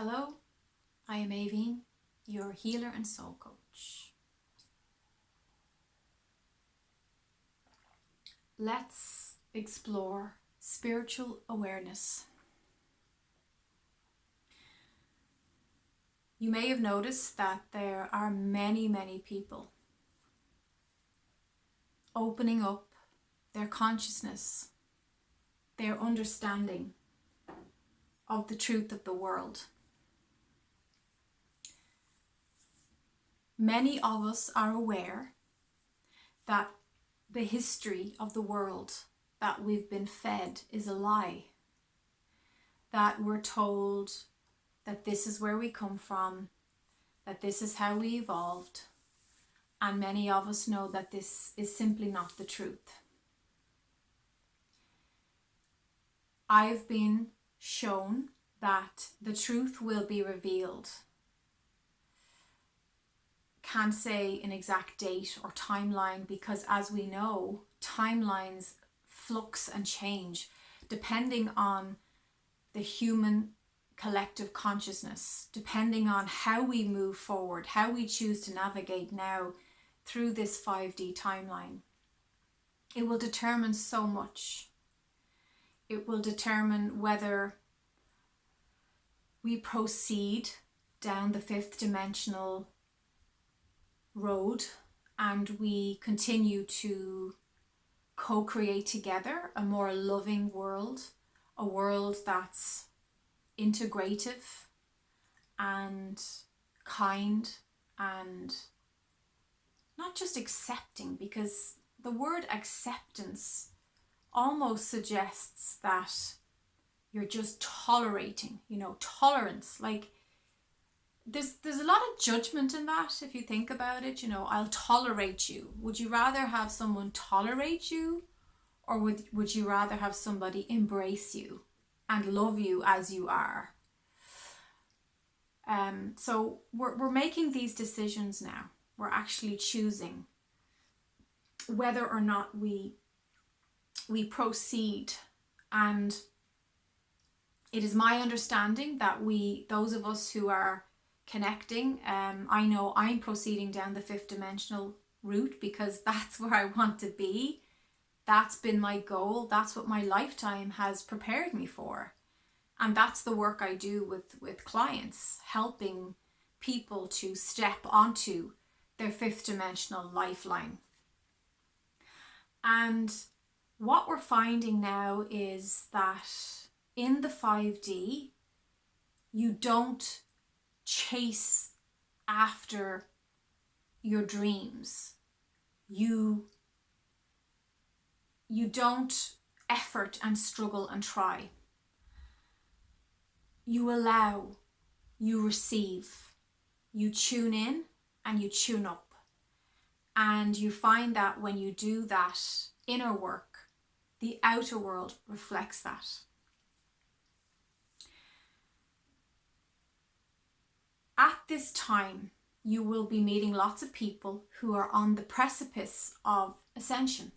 Hello, I am Aveen, your healer and soul coach. Let's explore spiritual awareness. You may have noticed that there are many people opening up their consciousness, their understanding of the truth of the world. Many of us are aware that the history of the world that we've been fed is a lie. That we're told that this is where we come from, that this is how we evolved, and many of us know that this is simply not the truth. I've been shown that the truth will be revealed. Can't say an exact date or timeline because, as we know, timelines flux and change depending on the human collective consciousness, depending on how we move forward, how we choose to navigate now through this 5D timeline. It will determine so much. It will determine whether we proceed down the fifth dimensional road and we continue to co-create together a more loving world, a world that's integrative and kind and not just accepting, because the word acceptance almost suggests that you're just tolerating, tolerance. Like there's a lot of judgment in that if you think about it. I'll tolerate you. Would you rather have someone tolerate you, or would you rather have somebody embrace you and love you as you are? So we're making these decisions now. We're actually choosing whether or not we proceed. And it is my understanding that those of us who are connecting, I know I'm proceeding down the fifth dimensional route because that's where I want to be. That's been my goal. That's what my lifetime has prepared me for. And that's the work I do with clients, helping people to step onto their fifth dimensional lifeline. And what we're finding now is that in the 5D, you don't chase after your dreams. You don't effort and struggle and try. You allow, you receive, you tune in and you tune up. And you find that when you do that inner work, the outer world reflects that. At this time, you will be meeting lots of people who are on the precipice of ascension,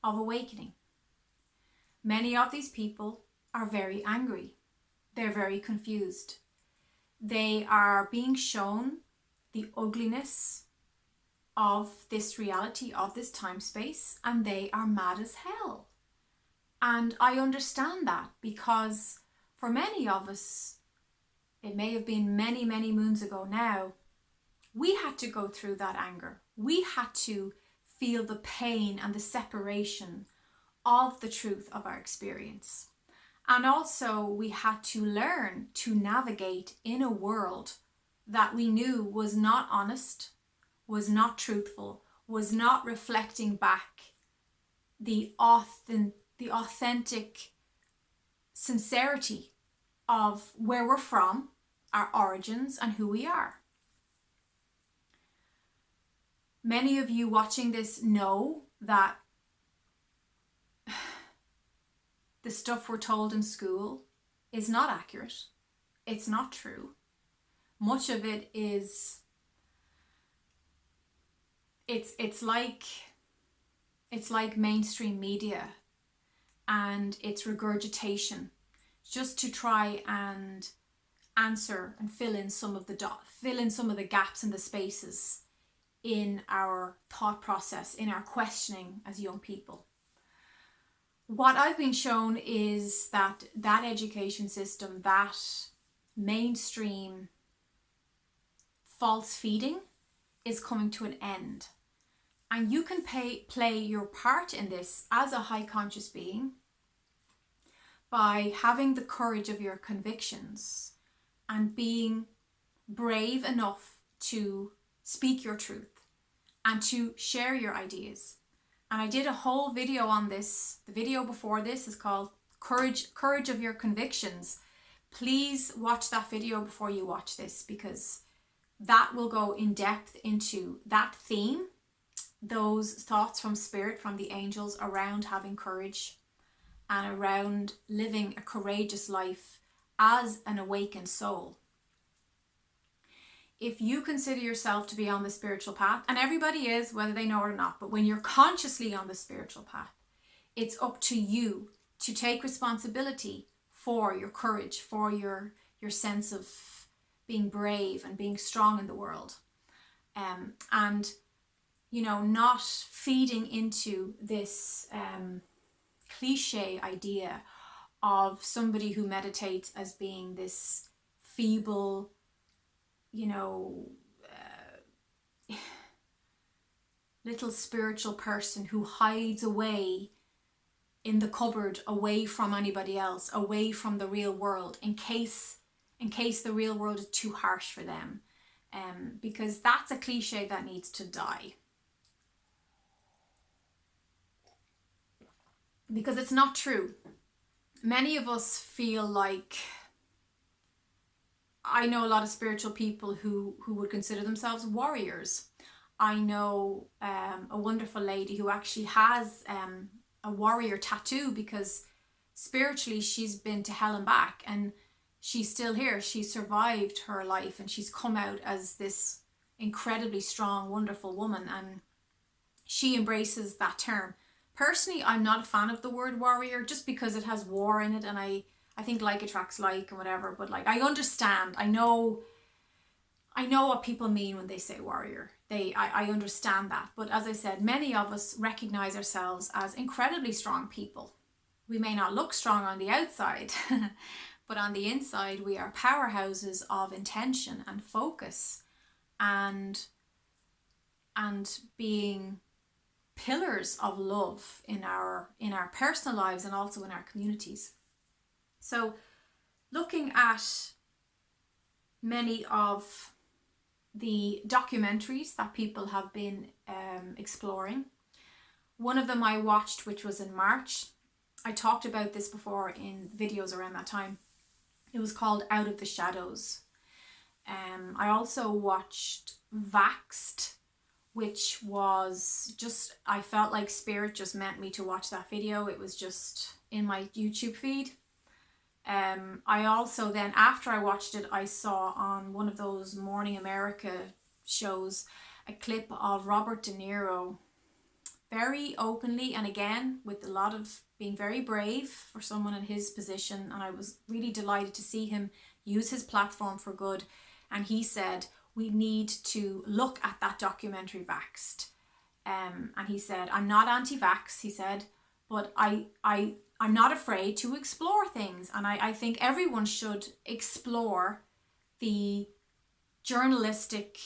of awakening. Many of these people are very angry. They're very confused. They are being shown the ugliness of this reality, of this time space, and they are mad as hell. And I understand that, because for many of us, it may have been many moons ago now, we had to go through that anger. We had to feel the pain and the separation of the truth of our experience. And also we had to learn to navigate in a world that we knew was not honest, was not truthful, was not reflecting back the authentic sincerity of where we're from, our origins, and who we are. Many of you watching this know that the stuff we're told in school is not accurate. It's not true. Much of it is, it's like mainstream media and it's regurgitation just to try and answer and fill in some of the gaps and the spaces in our thought process, in our questioning as young people. What I've been shown is that education system, that mainstream false feeding, is coming to an end. And you can play your part in this as a high conscious being by having the courage of your convictions and being brave enough to speak your truth and to share your ideas. And I did a whole video on this. The video before this is called Courage of Your Convictions. Please watch that video before you watch this, because that will go in depth into that theme, those thoughts from spirit, from the angels around having courage and around living a courageous life as an awakened soul. If you consider yourself to be on the spiritual path, and everybody is, whether they know it or not, but when you're consciously on the spiritual path, it's up to you to take responsibility for your courage, for your sense of being brave and being strong in the world. And, you know, not feeding into this cliche idea of somebody who meditates as being this feeble, you know, little spiritual person who hides away in the cupboard, away from anybody else, away from the real world, in case the real world is too harsh for them. Because that's a cliche that needs to die. Because it's not true. Many of us feel like, I know a lot of spiritual people who would consider themselves warriors. I know a wonderful lady who actually has a warrior tattoo, because spiritually she's been to hell and back, and she's still here. She survived her life and she's come out as this incredibly strong, wonderful woman, and she embraces that term. Personally, I'm not a fan of the word warrior, just because it has war in it, and I think like attracts like and whatever, but like, I understand, I know what people mean when they say warrior. I understand that. But as I said, many of us recognize ourselves as incredibly strong people. We may not look strong on the outside, but on the inside, we are powerhouses of intention and focus, and being pillars of love in our personal lives and also in our communities. So looking at many of the documentaries that people have been exploring, one of them I watched, which was in March, I talked about this before in videos around that time. It was called Out of the Shadows. I also watched Vaxxed, which was just, I felt like spirit just meant me to watch that video. It was just in my YouTube feed. I also then, after I watched it, I saw on one of those Morning America shows a clip of Robert De Niro, very openly, and again with a lot of being very brave for someone in his position, and I was really delighted to see him use his platform for good. And he said, we need to look at that documentary Vaxxed. And he said, I'm not anti-vax, he said, but I'm not afraid to explore things. And I think everyone should explore the journalistic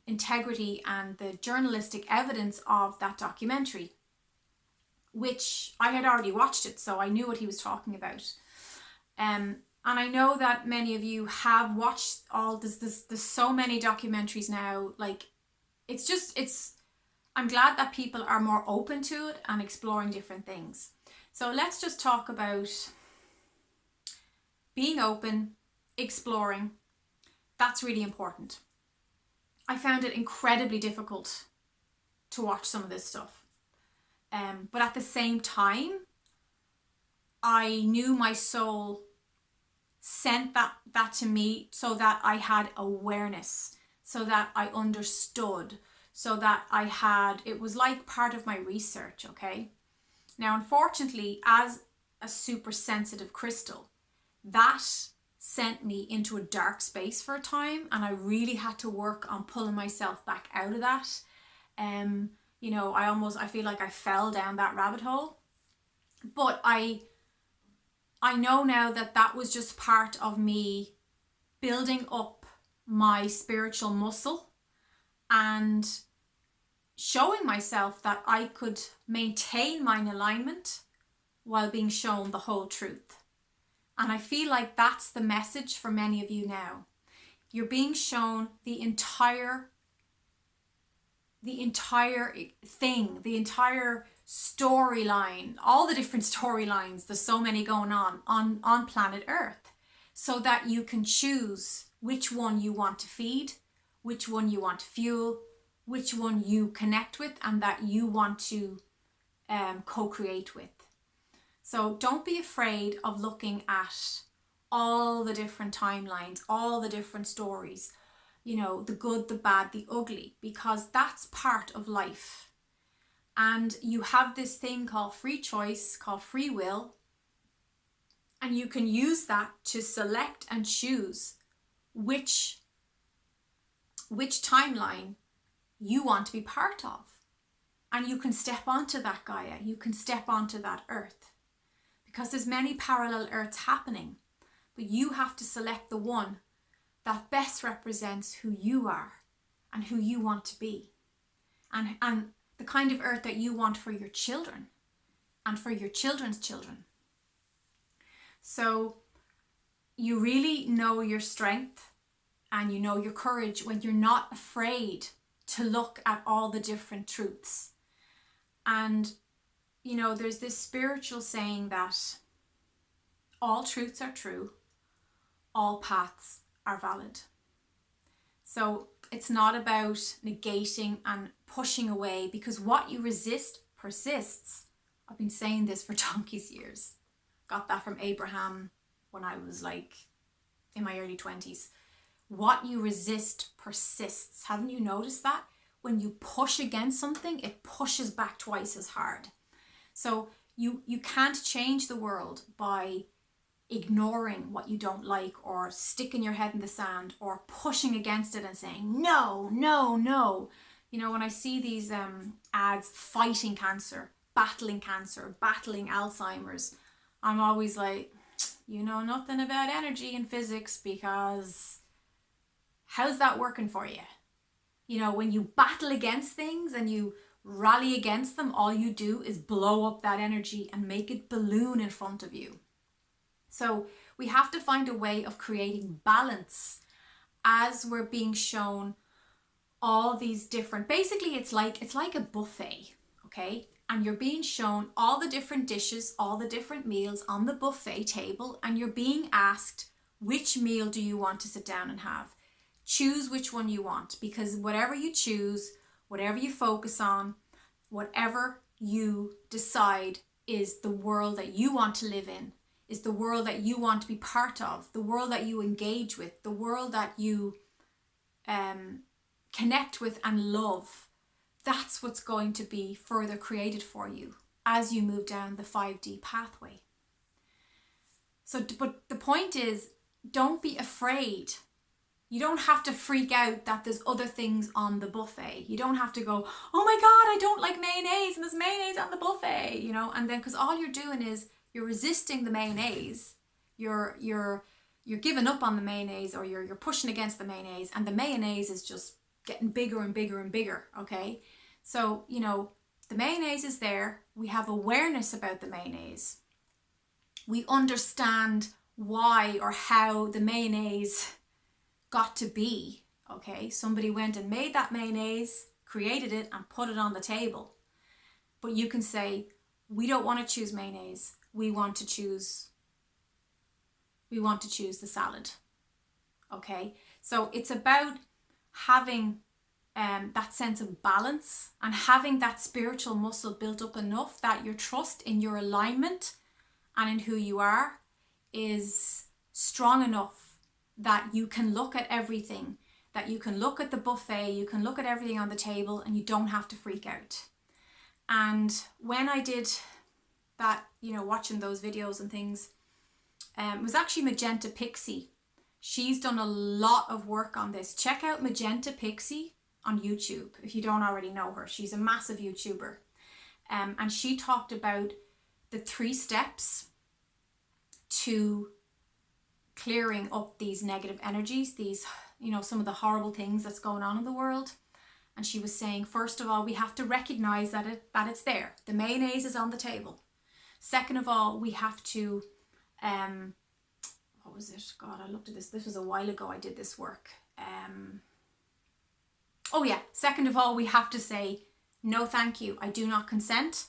integrity and the journalistic evidence of that documentary, which I had already watched it, so I knew what he was talking about. And I know that many of you have watched all this. There's so many documentaries now. Like, I'm glad that people are more open to it and exploring different things. So let's just talk about being open, exploring. That's really important. I found it incredibly difficult to watch some of this stuff. But at the same time, I knew my soul sent that to me so that I had awareness, so that I understood, so that it was like part of my research, okay? Now, unfortunately, as a super sensitive crystal, that sent me into a dark space for a time, and I really had to work on pulling myself back out of that. You know, I feel like I fell down that rabbit hole, but I know now that that was just part of me building up my spiritual muscle and showing myself that I could maintain my alignment while being shown the whole truth. And I feel like that's the message for many of you now. You're being shown the entire thing, the entire storyline, all the different storylines. There's so many going on planet Earth, so that you can choose which one you want to feed, which one you want to fuel, which one you connect with, and that you want to co-create with. So don't be afraid of looking at all the different timelines, all the different stories, you know, the good, the bad, the ugly, because that's part of life. And you have this thing called free choice, called free will, and you can use that to select and choose which timeline you want to be part of. And you can step onto that Gaia, you can step onto that earth, because there's many parallel earths happening, but you have to select the one that best represents who you are and who you want to be, and the kind of earth that you want for your children and for your children's children. So you really know your strength and you know your courage when you're not afraid to look at all the different truths. And you know, there's this spiritual saying that all truths are true, all paths are valid. So it's not about negating and pushing away, because what you resist persists. I've been saying this for donkey's years. Got that from Abraham when I was like in my early 20s. What you resist persists. Haven't you noticed that? When you push against something, it pushes back twice as hard. So you can't change the world by ignoring what you don't like, or sticking your head in the sand, or pushing against it and saying no, no, no. You know, when I see these ads fighting cancer, battling Alzheimer's, I'm always like, you know nothing about energy and physics, because how's that working for you? You know, when you battle against things and you rally against them, all you do is blow up that energy and make it balloon in front of you. So we have to find a way of creating balance as we're being shown all these different, basically it's like a buffet, okay? And you're being shown all the different dishes, all the different meals on the buffet table, and you're being asked, which meal do you want to sit down and have? Choose which one you want, because whatever you choose, whatever you focus on, whatever you decide is the world that you want to live in, is the world that you want to be part of, the world that you engage with, the world that you connect with and love. That's what's going to be further created for you as you move down the 5D pathway. So, but the point is, don't be afraid. You don't have to freak out that there's other things on the buffet. You don't have to go, oh my God, I don't like mayonnaise and there's mayonnaise on the buffet, you know, and then, because all you're doing is you're resisting the mayonnaise. You're giving up on the mayonnaise, or you're pushing against the mayonnaise, and the mayonnaise is just getting bigger and bigger and bigger, okay? So, you know, the mayonnaise is there. We have awareness about the mayonnaise. We understand why or how the mayonnaise got to be, okay? Somebody went and made that mayonnaise, created it, and put it on the table. But you can say, we don't want to choose mayonnaise. We want to choose the salad, okay? So it's about having that sense of balance and having that spiritual muscle built up enough that your trust in your alignment and in who you are is strong enough that you can look at everything, that you can look at the buffet, you can look at everything on the table, and you don't have to freak out. And when I did that, you know, watching those videos and things, it was actually Magenta Pixie She's done a lot of work on this. Check out Magenta Pixie on YouTube if you don't already know her. She's a massive YouTuber. And she talked about the 3 steps to clearing up these negative energies, these, some of the horrible things that's going on in the world. And she was saying, first of all, we have to recognize that it's there. The mayonnaise is on the table. Second of all, we have to, what was it? God, I looked at this. This was a while ago I did this work. Second of all, we have to say, no, thank you. I do not consent.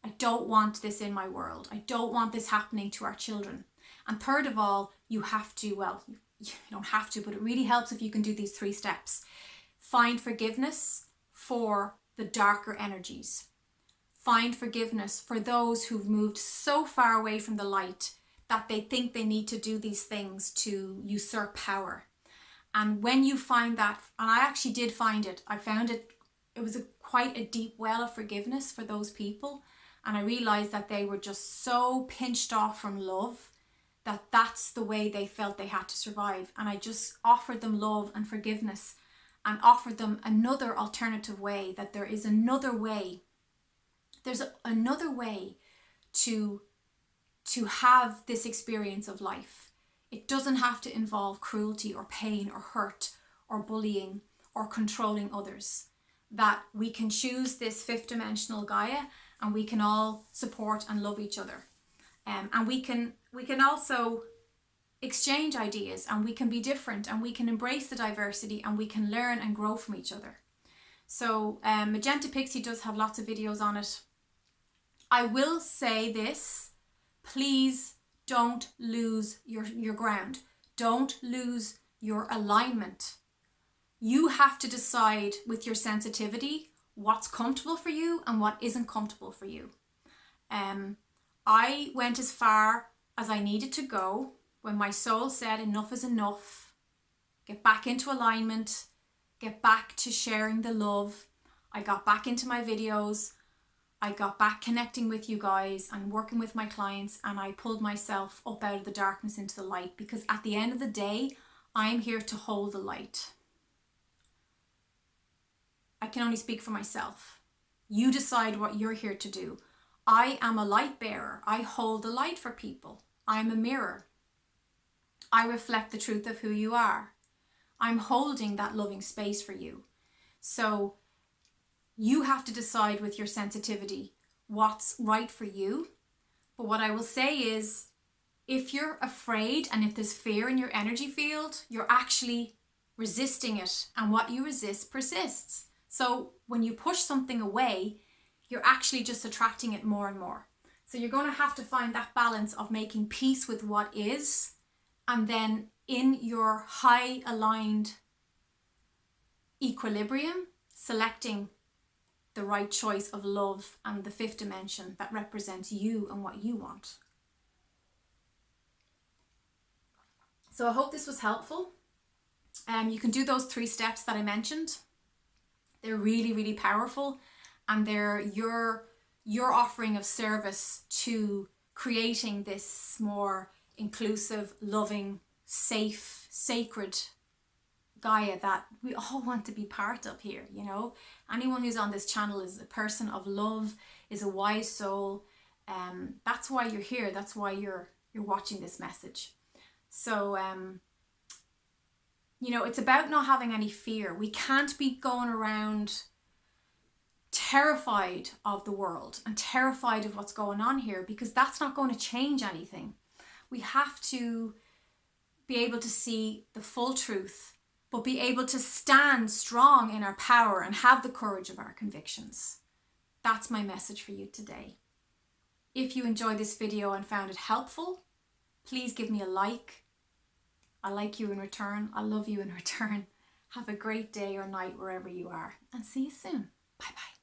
I don't want this in my world. I don't want this happening to our children. And third of all, you have to, you don't have to, but it really helps if you can do these 3 steps. Find forgiveness for the darker energies. Find forgiveness for those who've moved so far away from the light that they think they need to do these things to usurp power. And when you find that, and I actually did find it, I found it was quite a deep well of forgiveness for those people. And I realized that they were just so pinched off from love that that's the way they felt they had to survive. And I just offered them love and forgiveness and offered them another alternative way, that there is another way. There's another way to have this experience of life. It doesn't have to involve cruelty or pain or hurt or bullying or controlling others. That we can choose this 5th dimensional Gaia, and we can all support and love each other. And we can also exchange ideas, and we can be different, and we can embrace the diversity, and we can learn and grow from each other. So Magenta Pixie does have lots of videos on it. I will say this, please don't lose your ground. Don't lose your alignment. You have to decide with your sensitivity what's comfortable for you and what isn't comfortable for you. I went as far as I needed to go when my soul said enough is enough. Get back into alignment. Get back to sharing the love. I got back into my videos. I got back connecting with you guys and working with my clients, and I pulled myself up out of the darkness into the light, because at the end of the day, I'm here to hold the light. I can only speak for myself. You decide what you're here to do. I am a light bearer. I hold the light for people. I'm a mirror. I reflect the truth of who you are. I'm holding that loving space for you. So you have to decide with your sensitivity what's right for you. But what I will say is, if you're afraid and if there's fear in your energy field, you're actually resisting it. And what you resist persists. So when you push something away, you're actually just attracting it more and more. So you're going to have to find that balance of making peace with what is, and then in your high aligned equilibrium, selecting the right choice of love and the 5th dimension that represents you and what you want. So I hope this was helpful. You can do those 3 steps that I mentioned. They're really, really powerful, and they're your offering of service to creating this more inclusive, loving, safe, sacred Gaia that we all want to be part of here. Anyone who's on this channel is a person of love, is a wise soul. That's why you're here. That's why you're watching this message. So it's about not having any fear. We can't be going around terrified of the world and terrified of what's going on here, because that's not going to change anything. We have to be able to see the full truth, but be able to stand strong in our power and have the courage of our convictions. That's my message for you today. If you enjoyed this video and found it helpful, please give me a like. I like you in return. I love you in return. Have a great day or night wherever you are, and see you soon. Bye bye.